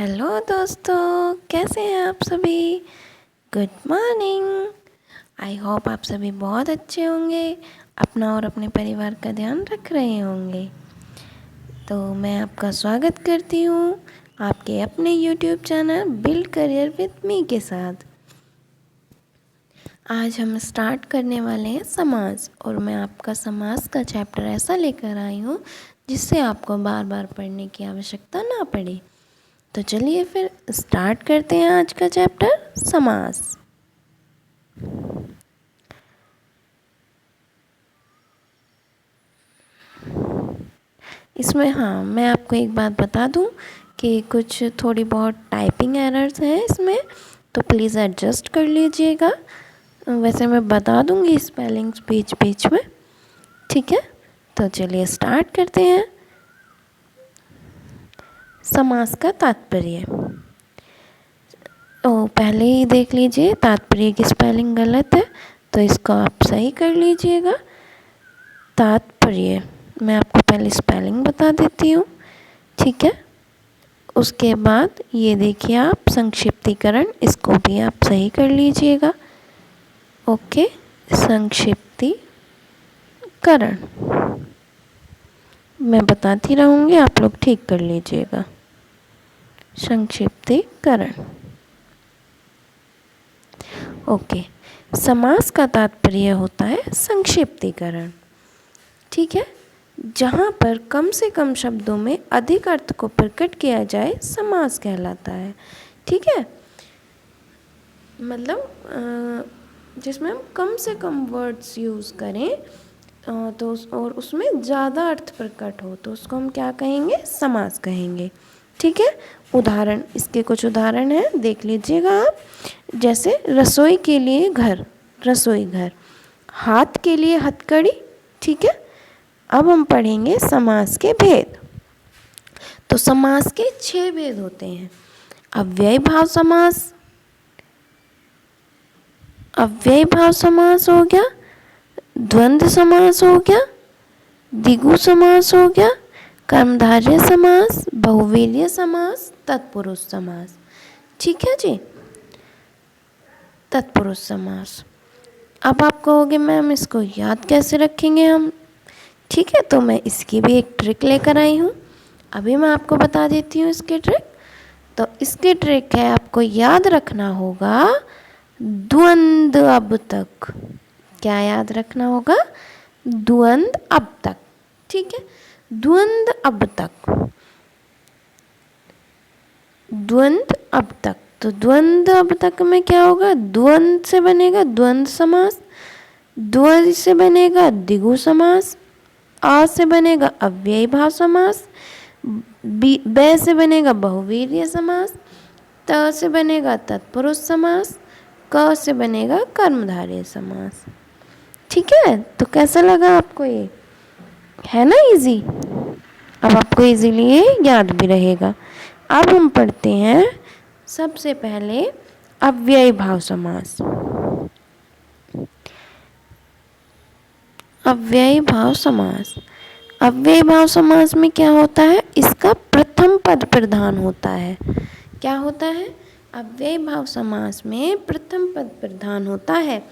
Hello दोस्तों, कैसे हैं आप सभी। Good morning. आई होप आप सभी बहुत अच्छे होंगे, अपना और अपने परिवार का ध्यान रख रहे होंगे। तो मैं आपका स्वागत करती हूँ आपके अपने YouTube channel build career with me के साथ। आज हम स्टार्ट करने वाले हैं समास, और मैं आपका समास का चैप्टर ऐसा लेकर आई हूँ जिससे आपको बार बार पढ़ने की आवश्यकता ना पड़े। तो चलिए फिर स्टार्ट करते हैं आज का चैप्टर समास। इसमें मैं आपको एक बात बता दूं कि कुछ थोड़ी बहुत टाइपिंग एरर्स हैं इसमें, तो प्लीज़ एडजस्ट कर लीजिएगा। वैसे मैं बता दूंगी स्पेलिंग्स बीच बीच में, ठीक है। तो चलिए स्टार्ट करते हैं। समास का तात्पर्य। पहले ही देख लीजिए तात्पर्य की स्पेलिंग गलत है, तो इसको आप सही कर लीजिएगा। तात्पर्य, मैं आपको पहले स्पेलिंग बता देती हूँ, ठीक है। उसके बाद ये देखिए आप संक्षिप्तीकरण, इसको भी आप सही कर लीजिएगा। ओके, संक्षिप्तीकरण मैं बताती रहूँगी, आप लोग ठीक कर लीजिएगा। संक्षिप्तीकरण। ओके, समास का तात्पर्य होता है संक्षिप्तीकरण, ठीक है। जहाँ पर कम से कम शब्दों में अधिक अर्थ को प्रकट किया जाए समास कहलाता है, ठीक है। मतलब जिसमें हम कम से कम वर्ड्स यूज़ करें और उसमें ज़्यादा अर्थ प्रकट हो, तो उसको हम क्या कहेंगे, समास कहेंगे, ठीक है। उदाहरण, इसके कुछ उदाहरण हैं, देख लीजिएगा आप। जैसे रसोई के लिए घर, रसोई घर। हाथ के लिए हथकड़ी, ठीक है। अब हम पढ़ेंगे समास के भेद। तो समास के 6 भेद होते हैं। अव्ययी भाव समास, अव्ययी भाव समास हो गया, द्वंद्व समास हो गया, द्विगु समास हो गया, कर्मधारय समास, बहुवचनीय समास, तत्पुरुष समास, ठीक है जी। तत्पुरुष समास। अब आप कहोगे मैम इसको याद कैसे रखेंगे हम, ठीक है। तो मैं इसकी भी एक ट्रिक लेकर आई हूँ, अभी मैं आपको बता देती हूँ इसकी ट्रिक। तो इसकी ट्रिक है, आपको याद रखना होगा द्वंद्व अब तक। क्या याद रखना होगा, द्वंद्व अब तक, ठीक है। द्वंद्व अब तक, द्वंद्व अब तक। तो द्वंद्व अब तक में क्या होगा, द्वंद्व से बनेगा द्वंद्व समास, द्वंद्व से बनेगा द्विगु समास, आ से बनेगा अव्ययी भाव समास, ब से बनेगा बहुवीर्य समास, त से बनेगा तत्पुरुष समास, क से बनेगा कर्मधारय समास, ठीक है। तो कैसा लगा आपको, ये है ना इजी। अब आपको इजीली ये याद भी रहेगा। अब हम पढ़ते हैं सबसे पहले अव्ययी भाव समास। अव्ययी भाव समास। अव्ययी भाव समास में क्या होता है, इसका प्रथम पद प्रधान होता है। क्या होता है, अव्ययी भाव समास में प्रथम पद प्रधान होता है।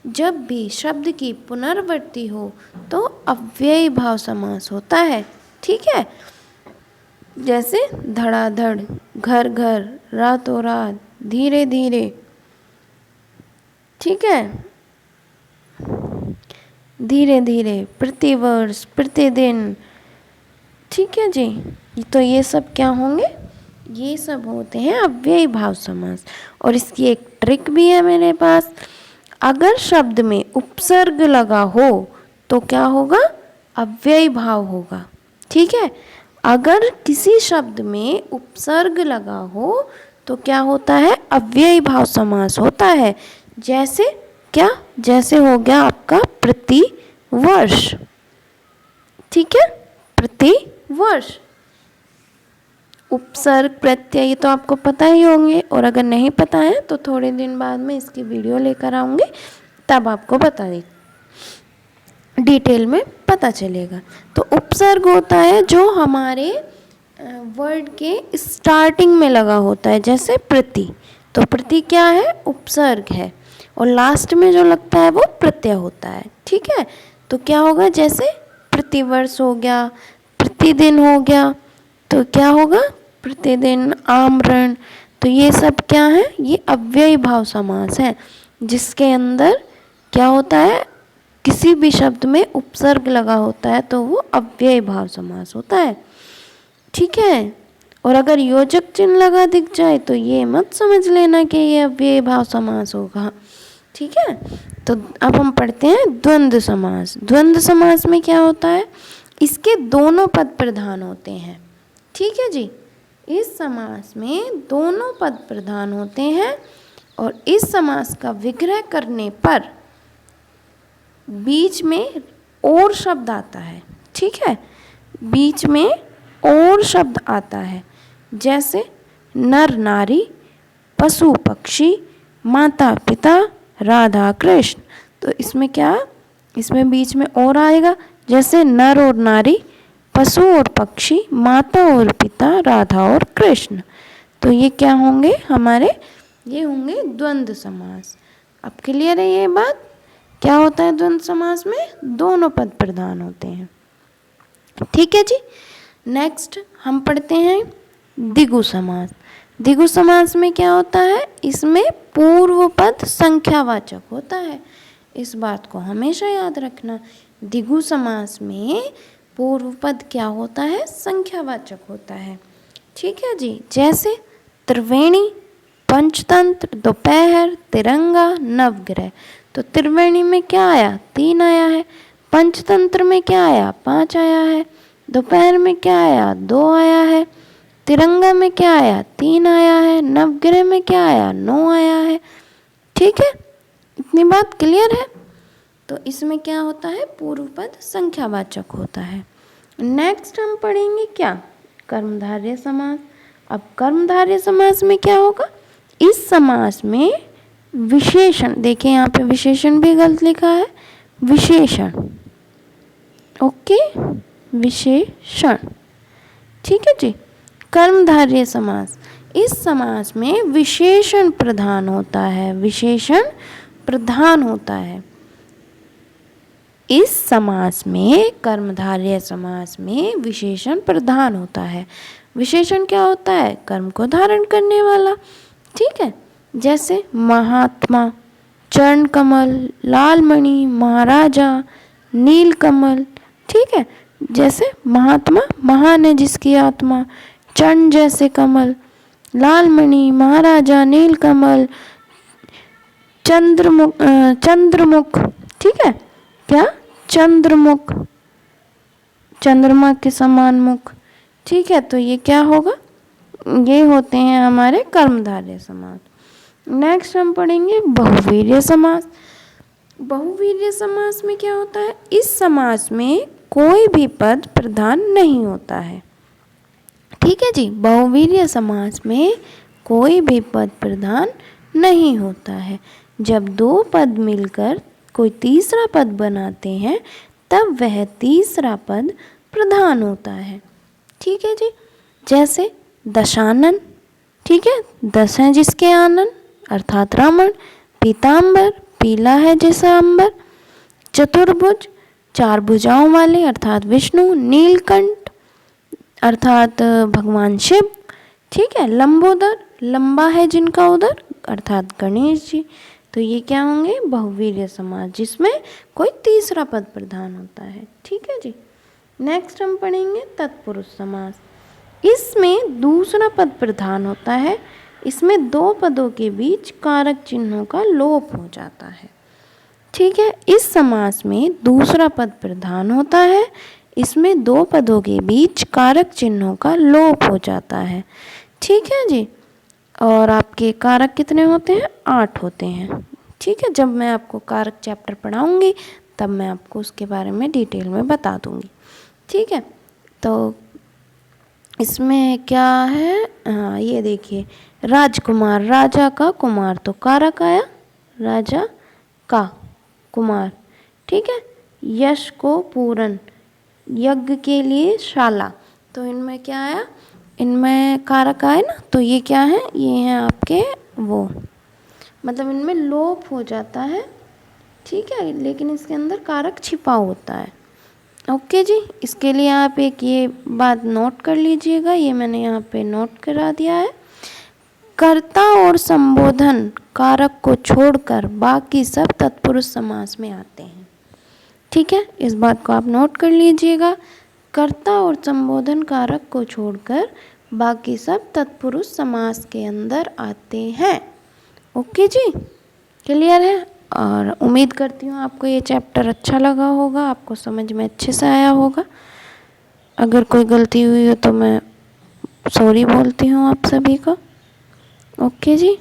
जब भी शब्द की पुनरावृत्ति हो तो अव्ययी भाव समास होता है, ठीक है। जैसे धड़ाधड़, घर घर, रातों रात, धीरे धीरे, ठीक है। धीरे धीरे, प्रतिवर्ष, प्रतिदिन, ठीक है जी। तो ये सब क्या होंगे, ये सब होते हैं अव्ययी भाव समास। और इसकी एक ट्रिक भी है मेरे पास। अगर शब्द में उपसर्ग लगा हो तो क्या होगा, अव्ययी भाव होगा, ठीक है। अगर किसी शब्द में उपसर्ग लगा हो तो क्या होता है, अव्ययी भाव समास होता है। जैसे क्या, जैसे हो गया आपका प्रति वर्ष, ठीक है। प्रति वर्ष, उपसर्ग प्रत्यय तो आपको पता ही होंगे, और अगर नहीं पता है तो थोड़े दिन बाद में इसकी वीडियो लेकर आऊँगी, तब आपको बता दी डिटेल में पता चलेगा। तो उपसर्ग होता है जो हमारे वर्ड के स्टार्टिंग में लगा होता है, जैसे प्रति, तो प्रति क्या है, उपसर्ग है, और लास्ट में जो लगता है वो प्रत्यय होता है। ठीक है, तो क्या होगा, जैसे प्रतिवर्ष हो गया, प्रतिदिन हो गया, तो क्या होगा, प्रतिदिन, आमरण। तो ये सब क्या है, ये अव्ययी भाव समास है, जिसके अंदर क्या होता है, किसी भी शब्द में उपसर्ग लगा होता है तो वो अव्ययी भाव समास होता है। ठीक है, और अगर योजक चिन्ह लगा दिख जाए तो ये मत समझ लेना कि ये अव्ययी भाव समास होगा। ठीक है, तो अब हम पढ़ते हैं द्वंद्व समास। द्वंद्व समास में क्या होता है, इसके दोनों पद प्रधान होते हैं। ठीक है जी, इस समास में दोनों पद प्रधान होते हैं, और इस समास का विग्रह करने पर बीच में और शब्द आता है। ठीक है, बीच में और शब्द आता है, जैसे नर नारी, पशु पक्षी, माता पिता, राधा कृष्ण। तो इसमें क्या, इसमें बीच में और आएगा, जैसे नर और नारी, पशु और पक्षी, माता और पिता, राधा और कृष्ण। तो ये क्या होंगे हमारे, ये होंगे द्वंद्व समास। अब क्लियर है ये बात, क्या होता है द्वंद्व समास में, दोनों पद प्रधान होते हैं। ठीक है जी, नेक्स्ट हम पढ़ते हैं द्विगु समास। द्विगु समास में क्या होता है, इसमें पूर्व पद संख्यावाचक होता है। इस बात को हमेशा याद रखना, द्विगु समास में पूर्व पद क्या होता है, संख्यावाचक होता है। ठीक है जी, जैसे त्रिवेणी, पंचतंत्र, दोपहर, तिरंगा, नवग्रह। तो त्रिवेणी में क्या आया, 3 आया है, पंचतंत्र में क्या आया, 5 आया है, दोपहर में क्या आया, 2 आया है, तिरंगा में क्या आया, 3 आया है, नवग्रह में क्या आया, 9 आया है। ठीक है, इतनी बात क्लियर है। तो इसमें क्या होता है, पूर्व पद संख्यावाचक होता है। नेक्स्ट हम पढ़ेंगे क्या, कर्मधारय समास। अब कर्मधारय समास में क्या होगा, इस समास में विशेषण, देखिए यहाँ पे विशेषण भी गलत लिखा है, विशेषण, ओके, विशेषण। ठीक है जी, कर्मधारय समास, इस समास में विशेषण प्रधान होता है, विशेषण प्रधान होता है। इस समास में, कर्मधारय समास में विशेषण प्रधान होता है। विशेषण क्या होता है, कर्म को धारण करने वाला। ठीक है, जैसे महात्मा, चरण कमल, लालमणि, महाराजा, नीलकमल। ठीक है, जैसे महात्मा, महान है जिसकी आत्मा, चरण जैसे कमल, लालमणि, महाराजा, नीलकमल, चंद्रमुख, चंद्रमुख। ठीक है, क्या, चंद्रमुख, चंद्रमा के समान मुख। ठीक है, तो ये क्या होगा, ये होते हैं हमारे कर्मधारय समास। नेक्स्ट हम पढ़ेंगे बहुवीर्य समास। बहुवीर्य समास में क्या होता है, इस समास में कोई भी पद प्रधान नहीं होता है। ठीक है जी, बहुवीर्य समास में कोई भी पद प्रधान नहीं होता है। जब 2 पद मिलकर कोई तीसरा पद बनाते हैं तब वह तीसरा पद प्रधान होता है। ठीक है जी, जैसे दशानन। ठीक है, 10 हैं जिसके आनन, अर्थात रावण। पीताम्बर, पीला है जैसा अंबर। चतुर्भुज, 4 भुजाओं वाले, अर्थात विष्णु। नीलकंठ, अर्थात भगवान शिव। ठीक है, लंबोदर, लंबा है जिनका उदर, अर्थात गणेश जी। तो ये क्या होंगे, बहुवीर्य समास, जिसमें कोई तीसरा पद प्रधान होता है। ठीक है जी, नेक्स्ट हम पढ़ेंगे तत्पुरुष समास। इसमें दूसरा पद प्रधान होता है, इसमें 2 पदों के बीच कारक चिन्हों का लोप हो जाता है। ठीक है, इस समास में दूसरा पद प्रधान होता है, इसमें 2 पदों के बीच कारक चिन्हों का लोप हो जाता है। ठीक है जी, और आपके कारक कितने होते हैं, 8 होते हैं। ठीक है, जब मैं आपको कारक चैप्टर पढ़ाऊंगी तब मैं आपको उसके बारे में डिटेल में बता दूंगी। ठीक है, तो इसमें क्या है, हाँ ये देखिए, राजकुमार, राजा का कुमार, तो कारक आया राजा का कुमार। ठीक है, यश को पूरन, यज्ञ के लिए शाला, तो इनमें क्या आया, इनमें कारक आए ना, तो ये क्या है, ये हैं आपके वो, मतलब इनमें लोप हो जाता है, ठीक है, लेकिन इसके अंदर कारक छिपा होता है। ओके जी, इसके लिए आप एक ये बात नोट कर लीजिएगा, ये मैंने यहाँ पे नोट करा दिया है। कर्ता और संबोधन कारक को छोड़कर बाकी सब तत्पुरुष समास में आते हैं। ठीक है, इस बात को आप नोट कर लीजिएगा। कर्ता और संबोधन कारक को छोड़कर बाकी सब तत्पुरुष समास के अंदर आते हैं। ओके जी, क्लियर है। और उम्मीद करती हूँ आपको ये चैप्टर अच्छा लगा होगा, आपको समझ में अच्छे से आया होगा। अगर कोई गलती हुई हो तो मैं सॉरी बोलती हूँ आप सभी को। ओके जी।